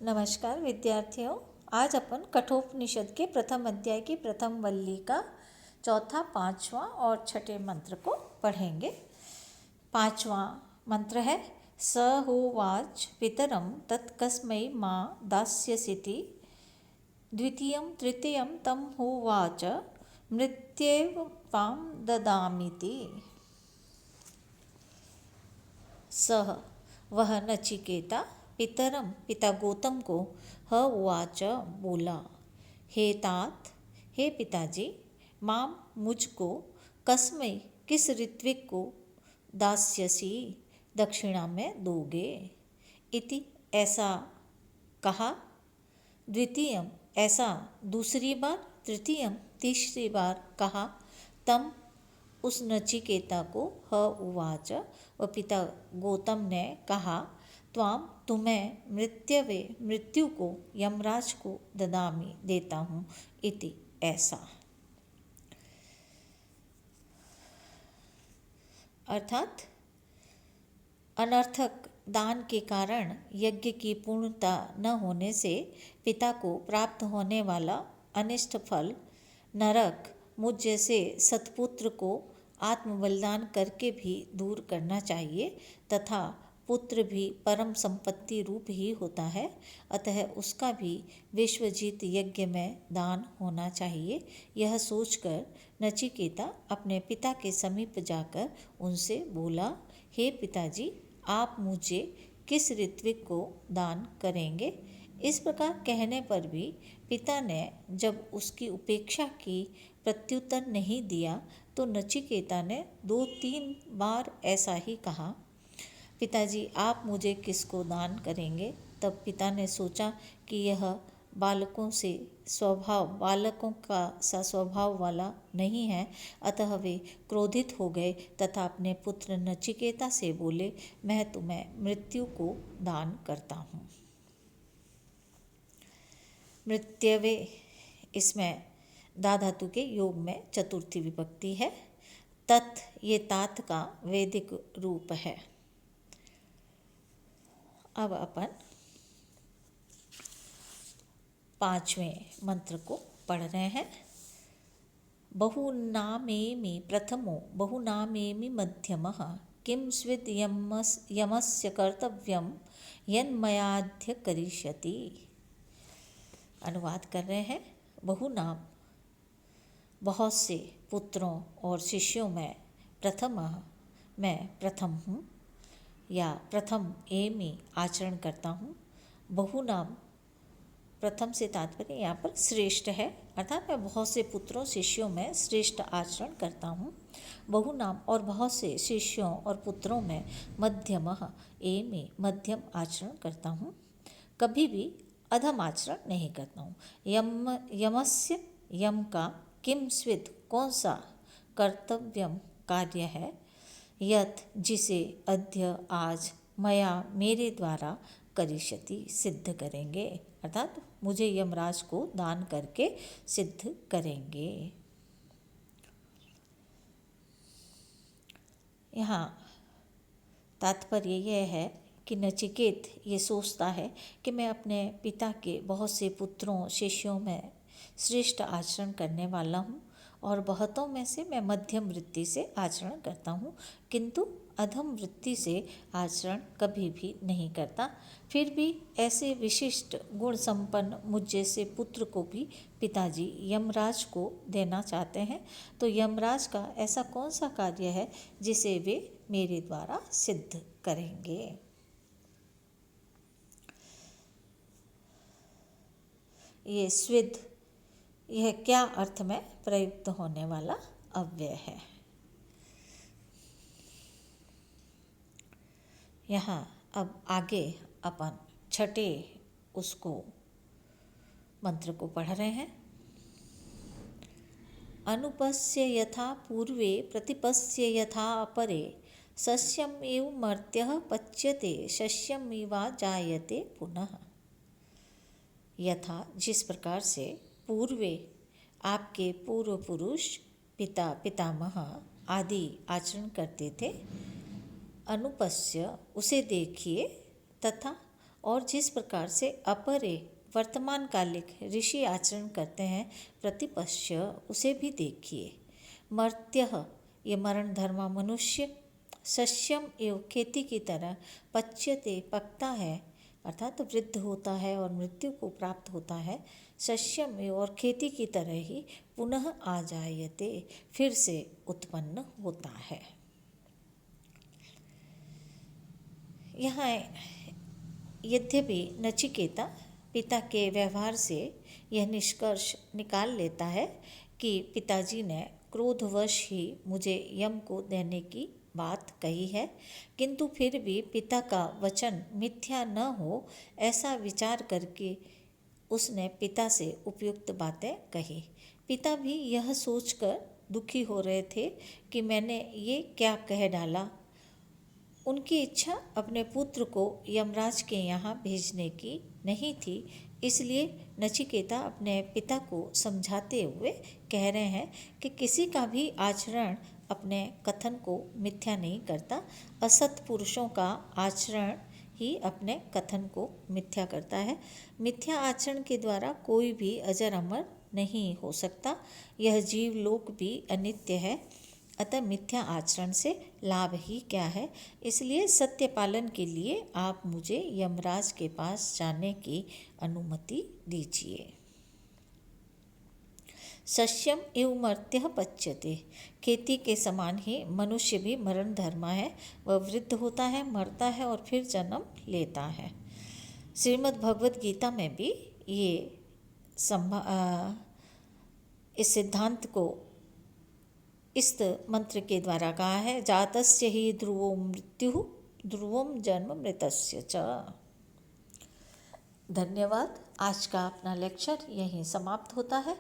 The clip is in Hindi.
नमस्कार विद्यार्थियों। आज अपन कठोपनिषद के प्रथम अध्याय की प्रथम वल्ली का चौथा, पांचवा और छठे मंत्र को पढ़ेंगे। पांचवा मंत्र है स होवाच पितरम तत्कस्मै मां दास्यसीति। द्वितीयं तृतीयं तं होवाच मृत्येव त्वां ददामीति। सह वह नचिकेता पितरम पिता गौतम को ह उवाच बोला, हे तात, हे पिताजी, माम मुझको कस्मै किस ऋत्विक को दास्यसी दक्षिणा में दोगे। इति ऐसा कहा। द्वितीयम ऐसा दूसरी बार, तृतीयम तीसरी बार कहा। तम उस नचिकेता को ह उवाच व पिता गौतम ने कहा, त्वाम तुम्हें मृत्यवे मृत्यु को यमराज को ददामी देता हूँ। इति ऐसा अर्थात अनर्थक दान के कारण यज्ञ की पूर्णता न होने से पिता को प्राप्त होने वाला अनिष्ट फल नरक मुझ जैसे सत्पुत्र को आत्मबलिदान करके भी दूर करना चाहिए तथा पुत्र भी परम संपत्ति रूप ही होता है, अतः उसका भी विश्वजीत यज्ञ में दान होना चाहिए। यह सोचकर नचिकेता अपने पिता के समीप जाकर उनसे बोला, हे पिताजी, आप मुझे किस ऋत्विक को दान करेंगे। इस प्रकार कहने पर भी पिता ने जब उसकी उपेक्षा की, प्रत्युत्तर नहीं दिया, तो नचिकेता ने 2-3 बार ऐसा ही कहा, पिताजी, आप मुझे किसको दान करेंगे। तब पिता ने सोचा कि यह बालकों का सा स्वभाव वाला नहीं है, अतः वे क्रोधित हो गए तथा अपने पुत्र नचिकेता से बोले, मैं तुम्हें मृत्यु को दान करता हूँ। मृत्यवे इसमें दा धातु के योग में चतुर्थी विभक्ति है। तत् ये तात का वैदिक रूप है। अब अपन पांचवें मंत्र को पढ़ रहे हैं। बहुनामेमि प्रथमो बहुनामेमि मध्यमः किं स्विद् यमस्य कर्तव्यं यन्मयाद्य करिष्यति। अनुवाद कर रहे हैं। बहुनाम बहुत से पुत्रों और शिष्यों में प्रथमः मैं प्रथम हूँ या प्रथम एमि आचरण करता हूँ। बहुनाम प्रथम से तात्पर्य यहाँ पर श्रेष्ठ है, अर्थात मैं बहुत से पुत्रों शिष्यों में श्रेष्ठ आचरण करता हूँ। बहुनाम और बहुत से शिष्यों और पुत्रों में मध्यमः एमि मध्यम आचरण करता हूँ, कभी भी अधम आचरण नहीं करता हूँ। यमस्य यम का किम स्विद कौन सा कर्तव्यम कार्य है, यत जिसे अद्य आज मया मेरे द्वारा करिष्यति सिद्ध करेंगे, अर्थात मुझे यमराज को दान करके सिद्ध करेंगे। यहाँ तात्पर्य यह है कि नचिकेत ये सोचता है कि मैं अपने पिता के बहुत से पुत्रों शिष्यों में श्रेष्ठ आचरण करने वाला हूँ और बहुतों में से मैं मध्यम वृत्ति से आचरण करता हूँ, किंतु अधम वृत्ति से आचरण कभी भी नहीं करता। फिर भी ऐसे विशिष्ट गुण संपन्न मुझ जैसे पुत्र को भी पिताजी यमराज को देना चाहते हैं, तो यमराज का ऐसा कौन सा कार्य है जिसे वे मेरे द्वारा सिद्ध करेंगे। ये स्विद यह क्या अर्थ में प्रयुक्त होने वाला अव्यय है। यहाँ अब आगे अपन छठे उसको मंत्र को पढ़ रहे हैं। अनुपस्य यथा पूर्वे प्रतिपस्य यथा अपरे सस्यम एव मर्त्यः पच्यते शस्यमिवा जायते पुनः। यथा जिस प्रकार से पूर्वे आपके पूर्व पुरुष पिता पितामह आदि आचरण करते थे, अनुपस्य उसे देखिए तथा और जिस प्रकार से अपरे वर्तमानकालिक ऋषि आचरण करते हैं प्रतिपश्य उसे भी देखिए। मर्त्यः ये मरण धर्मा मनुष्य, सस्यम एवं खेती की तरह पच्यते पकता है अर्थात वृद्ध होता है और मृत्यु को प्राप्त होता है। सस्यम एवं और खेती की तरह ही पुनः आ जायते फिर से उत्पन्न होता है। यहाँ यद्यपि नचिकेता पिता के व्यवहार से यह निष्कर्ष निकाल लेता है कि पिताजी ने क्रोधवश ही मुझे यम को देने की बात कही है, किंतु फिर भी पिता का वचन मिथ्या न हो ऐसा विचार करके उसने पिता से उपयुक्त बातें कही। पिता भी यह सोचकर दुखी हो रहे थे कि मैंने ये क्या कह डाला। उनकी इच्छा अपने पुत्र को यमराज के यहाँ भेजने की नहीं थी, इसलिए नचिकेता अपने पिता को समझाते हुए कह रहे हैं कि किसी का भी आचरण अपने कथन को मिथ्या नहीं करता। असत पुरुषों का आचरण ही अपने कथन को मिथ्या करता है। मिथ्या आचरण के द्वारा कोई भी अजर अमर नहीं हो सकता। यह जीवलोक भी अनित्य है, अतः मिथ्या आचरण से लाभ ही क्या है। इसलिए सत्य पालन के लिए आप मुझे यमराज के पास जाने की अनुमति दीजिए। सस्यम एवं मर्त्यः पच्यते, खेती के समान ही मनुष्य भी मरण धर्मा है। वह वृद्ध होता है, मरता है और फिर जन्म लेता है। श्रीमद् भगवद गीता में भी ये इस सिद्धांत को इस मंत्र के द्वारा कहा है, जातस्य ही ध्रुवो मृत्यु ध्रुवम जन्म मृतस्य च। धन्यवाद। आज का अपना लेक्चर यहीं समाप्त होता है।